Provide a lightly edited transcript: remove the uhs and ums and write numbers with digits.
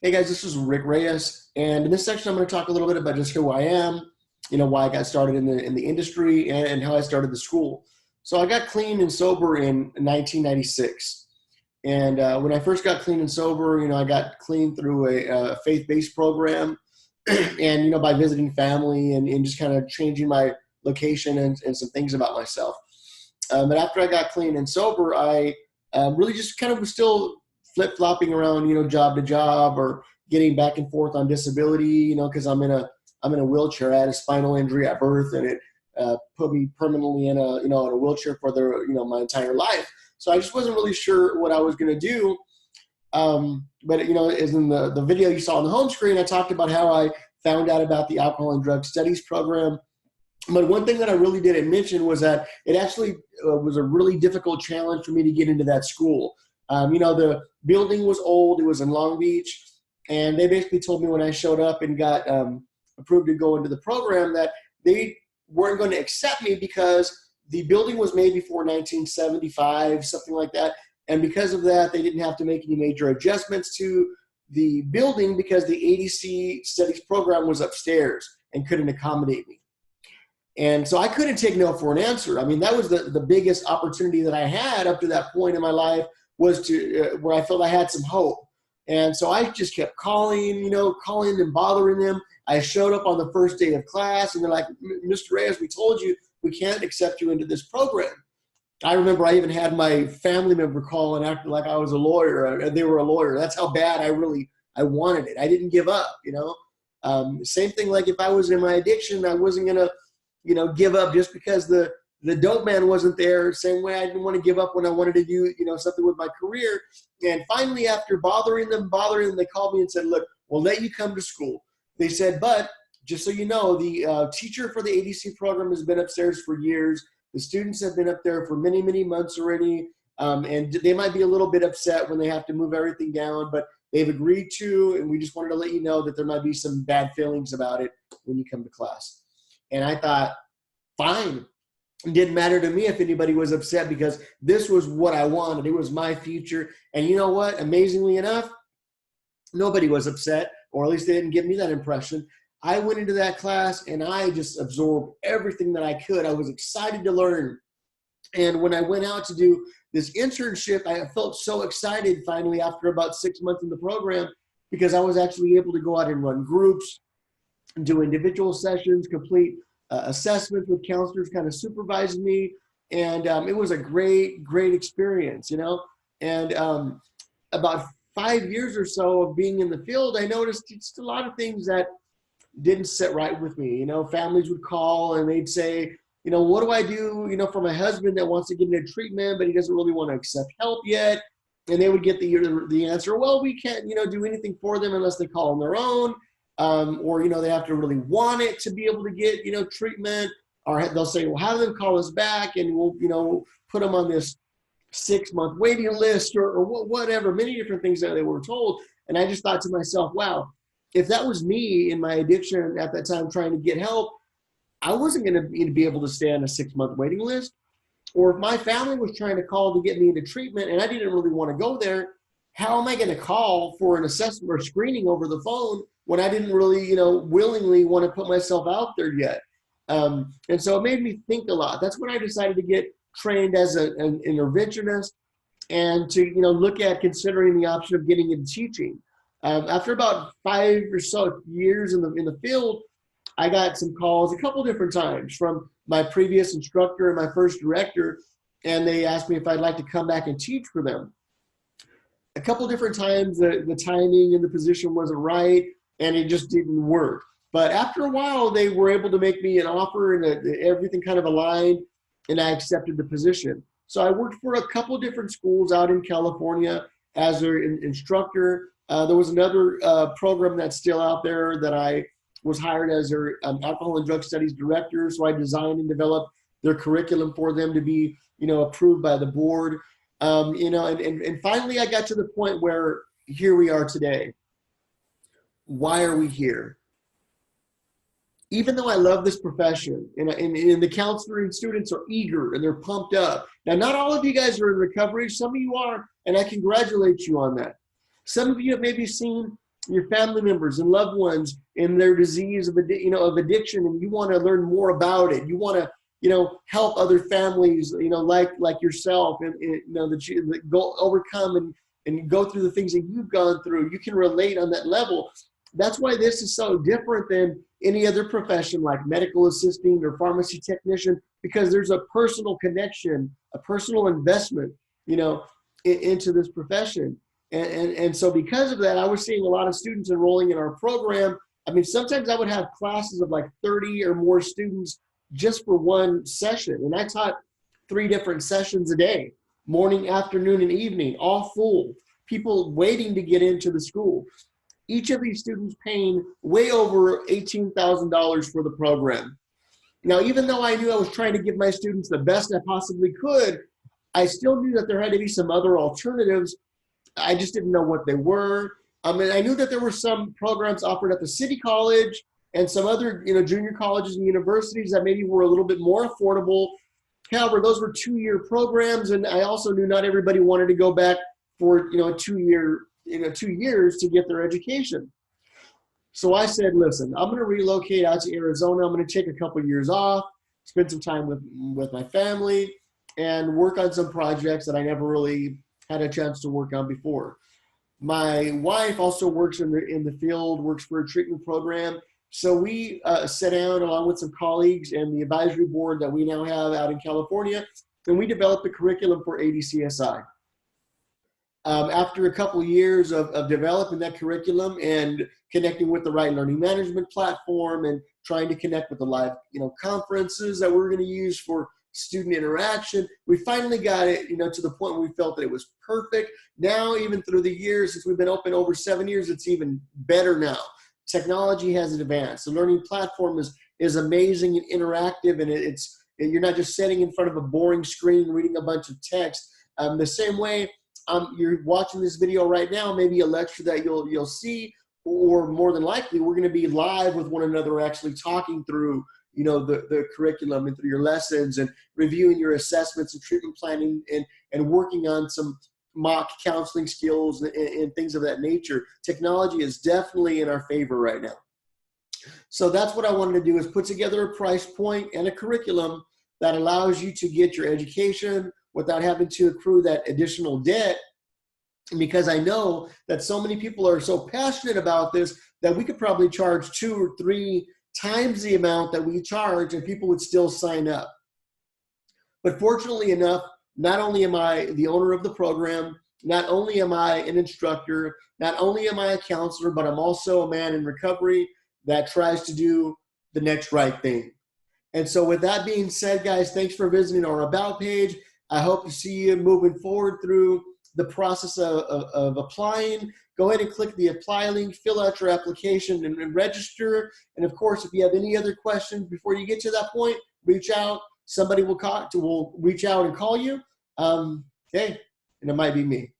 Hey guys, this is Rick Reyes, and in this section I'm going to talk a little bit about just who I am, why I got started in the industry and how I started the school. So I got clean and sober in 1996, and when I first got clean and sober, I got clean through a faith-based program, and by visiting family and just kind of changing my location and some things about myself. But after I got clean and sober, I really just kind of was still flip-flopping around, job to job or getting back and forth on disability, because I'm in a wheelchair. I had a spinal injury at birth, and it put me permanently in a wheelchair for my entire life. So I just wasn't really sure what I was going to do. But as in the video you saw on the home screen, I talked about how I found out about the Alcohol and Drug Studies program. But one thing that I really didn't mention was that it actually was a really difficult challenge for me to get into that school. The building was old. It was in Long Beach. And they basically told me when I showed up and got approved to go into the program that they weren't going to accept me because the building was made before 1975, something like that. And because of that, they didn't have to make any major adjustments to the building because the ADC studies program was upstairs and couldn't accommodate me. And so I couldn't take no for an answer. I mean, that was the biggest opportunity that I had up to that point in my life, was to where I felt I had some hope. And so I just kept calling and bothering them. I showed up on the first day of class, and they're like, Mr. Reyes, we told you we can't accept you into this program. I remember I even had my family member call and act like I was a lawyer. They were a lawyer. That's how bad I wanted it. I didn't give up, Same thing, like if I was in my addiction, I wasn't going to give up just because the dope man wasn't there. Same way I didn't want to give up when I wanted to do, something with my career. And finally, after bothering them, they called me and said, look, we'll let you come to school. They said, but just so you know, the teacher for the ADC program has been upstairs for years. The students have been up there for many, many months already. And they might be a little bit upset when they have to move everything down, but they've agreed to, and we just wanted to let you know that there might be some bad feelings about it when you come to class. And I thought, fine. It didn't matter to me if anybody was upset because this was what I wanted. It was my future. And you know what? Amazingly enough, nobody was upset, or at least they didn't give me that impression. I went into that class and I just absorbed everything that I could. I was excited to learn. And when I went out to do this internship, I felt so excited finally after about 6 months in the program, because I was actually able to go out and run groups, do individual sessions, complete assessments with counselors kind of supervising me. And it was a great, great experience, And about 5 years or so of being in the field, I noticed just a lot of things that didn't sit right with me. Families would call and they'd say, what do I do, for my husband that wants to get into treatment, but he doesn't really want to accept help yet. And they would get the answer, well, we can't, do anything for them unless they call on their own. Or, they have to really want it to be able to get, treatment, or they'll say, well, have them call us back and we'll, put them on this 6-month waiting list or whatever, many different things that they were told. And I just thought to myself, wow, if that was me in my addiction at that time trying to get help, I wasn't going to be able to stay on a 6-month waiting list. Or if my family was trying to call to get me into treatment and I didn't really want to go there, how am I going to call for an assessment or screening over the phone when I didn't really, willingly want to put myself out there yet? And so it made me think a lot. That's when I decided to get trained as an interventionist and to, look at considering the option of getting into teaching. After about 5 or so years in the field, I got some calls a couple different times from my previous instructor and my first director, and they asked me if I'd like to come back and teach for them. A couple different times, the timing and the position wasn't right, and it just didn't work. But after a while, they were able to make me an offer, and everything kind of aligned, and I accepted the position. So I worked for a couple different schools out in California as an instructor. There was another program that's still out there that I was hired as their alcohol and drug studies director. So I designed and developed their curriculum for them to be, approved by the board. And finally I got to the point where here we are today. Why are we here? Even though I love this profession and the counseling students are eager and they're pumped up. Now, not all of you guys are in recovery. Some of you are, and I congratulate you on that. Some of you have maybe seen your family members and loved ones in their disease of, of addiction, and you want to learn more about it. You want to, help other families, like yourself, and that go overcome and go through the things that you've gone through. You can relate on that level. That's why this is so different than any other profession like medical assisting or pharmacy technician, because there's a personal connection, a personal investment, into this profession. And so because of that, I was seeing a lot of students enrolling in our program. I mean, sometimes I would have classes of like 30 or more students just for one session. And I taught 3 different sessions a day, morning, afternoon, and evening, all full, people waiting to get into the school. Each of these students paying way over $18,000 for the program. Now, even though I knew I was trying to give my students the best I possibly could, I still knew that there had to be some other alternatives. I just didn't know what they were. I knew that there were some programs offered at the city college and some other, junior colleges and universities that maybe were a little bit more affordable. However, those were 2-year programs, and I also knew not everybody wanted to go back for, a 2 years to get their education. So I said, listen, I'm going to relocate out to Arizona. I'm going to take a couple years off, spend some time with my family, and work on some projects that I never really had a chance to work on before. My wife also works in the field, works for a treatment program. So we sat down along with some colleagues and the advisory board that we now have out in California, and we developed the curriculum for ADCSI. After a couple of years of developing that curriculum and connecting with the right learning management platform and trying to connect with the live, conferences that we're going to use for student interaction, we finally got it, to the point where we felt that it was perfect. Now, even through the years, since we've been open over 7 years, it's even better now. Technology has advanced. The learning platform is amazing and interactive, and you're not just sitting in front of a boring screen reading a bunch of text. The same way, you're watching this video right now, maybe a lecture that you'll see, or more than likely, we're going to be live with one another, actually talking through, the curriculum and through your lessons and reviewing your assessments and treatment planning and working on some mock counseling skills and things of that nature. Technology is definitely in our favor right now. So that's what I wanted to do, is put together a price point and a curriculum that allows you to get your education without having to accrue that additional debt. Because I know that so many people are so passionate about this that we could probably charge 2 or 3 times the amount that we charge and people would still sign up. But fortunately enough, not only am I the owner of the program, not only am I an instructor, not only am I a counselor, but I'm also a man in recovery that tries to do the next right thing. And so with that being said, guys, thanks for visiting our About page. I hope to see you moving forward through the process of applying. Go ahead and click the apply link, fill out your application, and register. And of course, if you have any other questions before you get to that point, reach out. Somebody will reach out and call you. And it might be me.